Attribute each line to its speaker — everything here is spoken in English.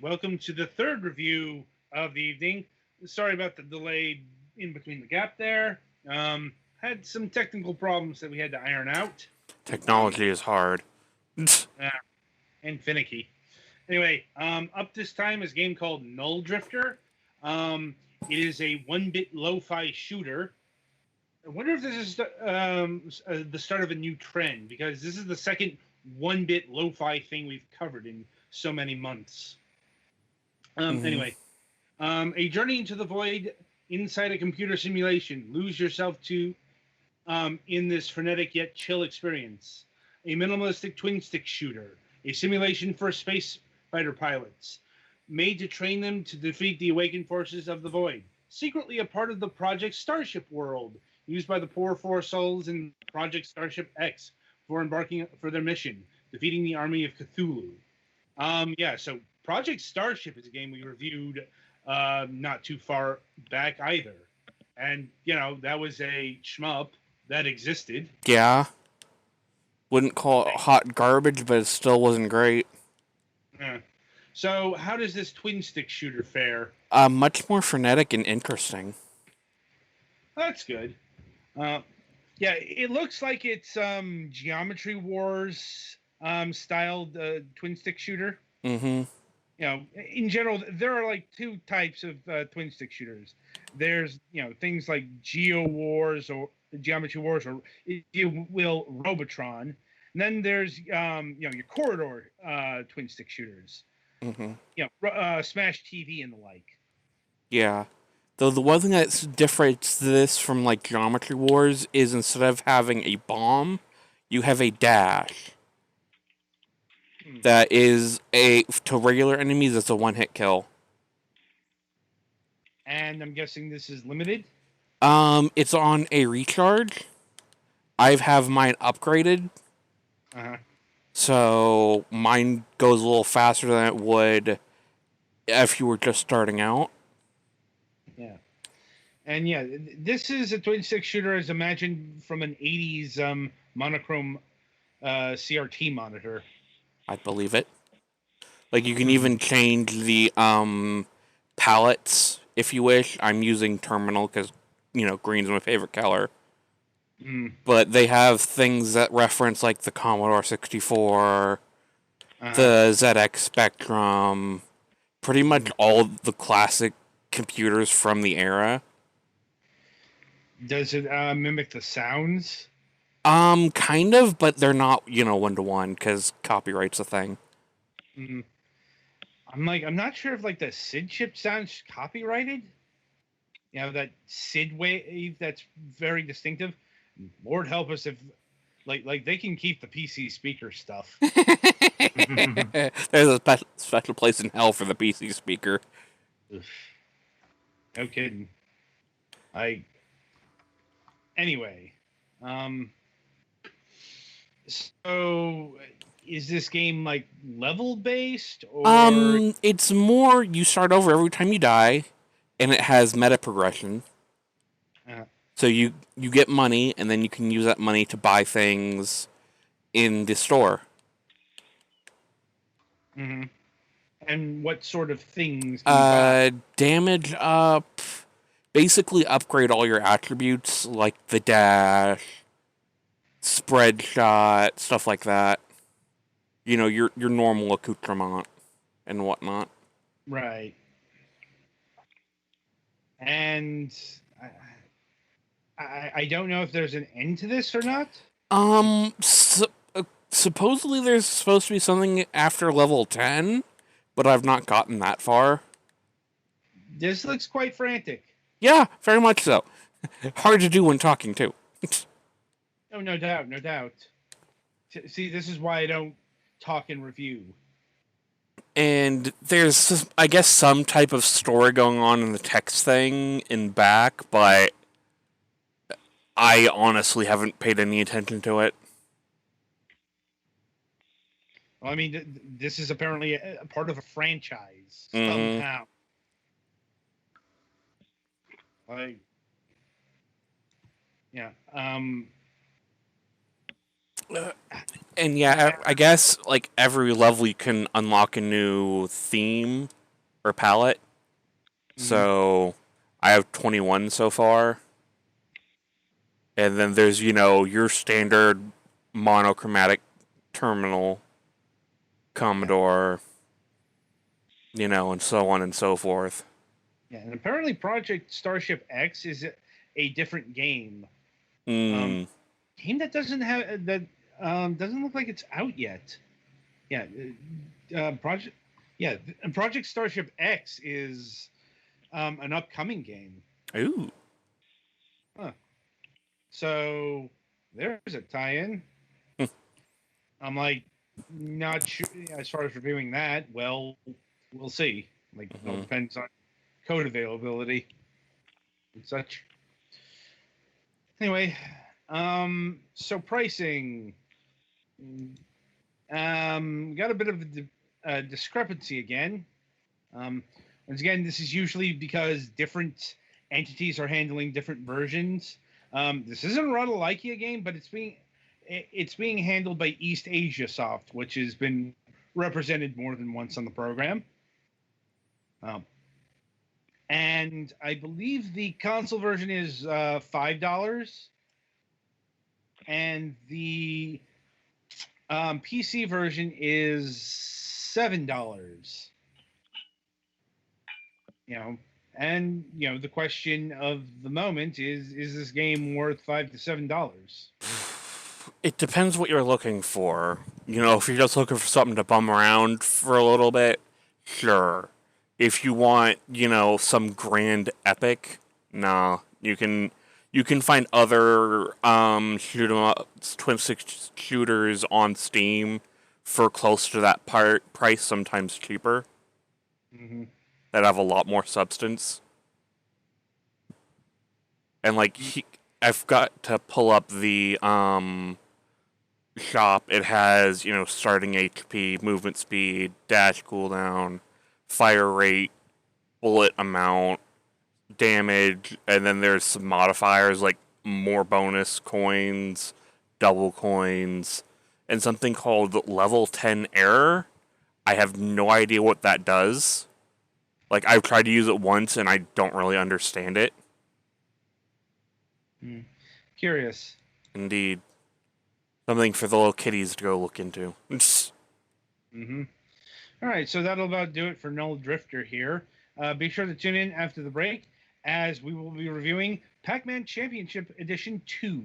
Speaker 1: welcome to the third review of the evening. Sorry about the delay in between the gap there. Had some technical problems that we had to iron out.
Speaker 2: Technology is hard.
Speaker 1: Uh, and finicky. Anyway, up this time is a game called Null Drifter. It is a one-bit lo-fi shooter. I wonder if this is the start of a new trend because this is the second one-bit lo-fi thing we've covered in so many months.
Speaker 2: Mm-hmm.
Speaker 1: Anyway, a journey into the void inside a computer simulation. Lose yourself to in this frenetic yet chill experience. A minimalistic twin stick shooter, a simulation for space fighter pilots, made to train them to defeat the awakened forces of the void. Secretly a part of the Project Starship world, used by the poor four souls in Project Starship X for embarking for their mission, defeating the army of Cthulhu. Yeah, so Project Starship is a game we reviewed not too far back either. And, that was a shmup that existed.
Speaker 2: Yeah. Wouldn't call it hot garbage, but it still wasn't great.
Speaker 1: Yeah. So, how does this twin stick shooter fare?
Speaker 2: Much more frenetic and interesting.
Speaker 1: That's good. Uh, yeah, it looks like it's Geometry Wars styled twin stick shooter.
Speaker 2: Mm-hmm.
Speaker 1: In general, there are like two types of twin stick shooters. There's things like Geo Wars or Geometry Wars, or if you will, Robotron. And then there's your corridor twin stick shooters.
Speaker 2: Mm-hmm.
Speaker 1: Smash TV and the like.
Speaker 2: Yeah. Though the one thing that differentiates this from like Geometry Wars is instead of having a bomb, you have a dash. That is to regular enemies, it's a one-hit kill.
Speaker 1: And I'm guessing this is limited.
Speaker 2: It's on a recharge. I have mine upgraded,
Speaker 1: Uh-huh.
Speaker 2: so mine goes a little faster than it would if you were just starting out.
Speaker 1: Yeah. And yeah, this is a twin stick shooter as imagined from an 80s monochrome CRT monitor.
Speaker 2: I believe it. Like you can even change the palettes if you wish. I'm using terminal because green's my favorite color. But they have things that reference like the Commodore 64, the ZX Spectrum, pretty much all the classic computers from the era.
Speaker 1: Does it mimic the sounds?
Speaker 2: Kind of, but they're not, one to one because copyright's a thing.
Speaker 1: I'm not sure if like the SID chip sounds copyrighted. That SID wave that's very distinctive. Lord help us if like they can keep the PC speaker stuff.
Speaker 2: There's a special place in hell for the PC speaker.
Speaker 1: No kidding. Anyway, so is this game like level based or?
Speaker 2: It's more you start over every time you die, and it has meta progression. So you get money, and then you can use that money to buy things in the store.
Speaker 1: Mm-hmm. And what sort of things can you buy?
Speaker 2: Damage up, basically upgrade all your attributes like the dash, spread shot, stuff like that. Your normal accoutrement and whatnot.
Speaker 1: Right. And I don't know if there's an end to this or not.
Speaker 2: Supposedly there's supposed to be something after level 10, but I've not gotten that far.
Speaker 1: This looks quite frantic.
Speaker 2: Yeah, very much so. Hard to do when talking, too.
Speaker 1: Oh, no doubt, no doubt. See, this is why I don't talk and review.
Speaker 2: And there's, I guess, some type of story going on in the text thing in back, but I honestly haven't paid any attention to it.
Speaker 1: Well, I mean, this is apparently a part of a franchise
Speaker 2: Mm-hmm.
Speaker 1: somehow. Like, yeah.
Speaker 2: And yeah, I guess like every level you can unlock a new theme or palette. So I have 21 so far. And then there's, your standard monochromatic terminal, Commodore, and so on and so forth.
Speaker 1: Yeah, and apparently Project Starship X is a different game.
Speaker 2: Mm.
Speaker 1: Game that doesn't look like it's out yet. Yeah, Project Starship X is an upcoming game.
Speaker 2: Ooh.
Speaker 1: Huh. So there's a tie-in. I'm like not sure as far as reviewing that. Well, we'll see. Like, it all depends on code availability and such. Anyway, so pricing. Got a bit of a discrepancy again. Once again, this is usually because different entities are handling different versions. This isn't a Rodalaikia game, but it's being handled by East Asia Soft, which has been represented more than once on the program. And I believe the console version is $5, and the PC version is $7. And the question of the moment is this game worth $5 to $7?
Speaker 2: It depends what you're looking for. If you're just looking for something to bum around for a little bit, sure. If you want, some grand epic, nah. You can find other shoot 'em up twin stick shooters on Steam for close to that price, sometimes cheaper. That have a lot more substance. And I've got to pull up the shop. It has, starting HP, movement speed, dash cooldown, fire rate, bullet amount, damage, and then there's some modifiers like more bonus coins, double coins, and something called level 10 error. I have no idea what that does. Like, I've tried to use it once and I don't really understand it.
Speaker 1: Curious.
Speaker 2: Indeed. Something for the little kiddies to go look into.
Speaker 1: All right, so that'll about do it for Null Drifter here. Be sure to tune in after the break, as we will be reviewing Pac-Man Championship Edition 2.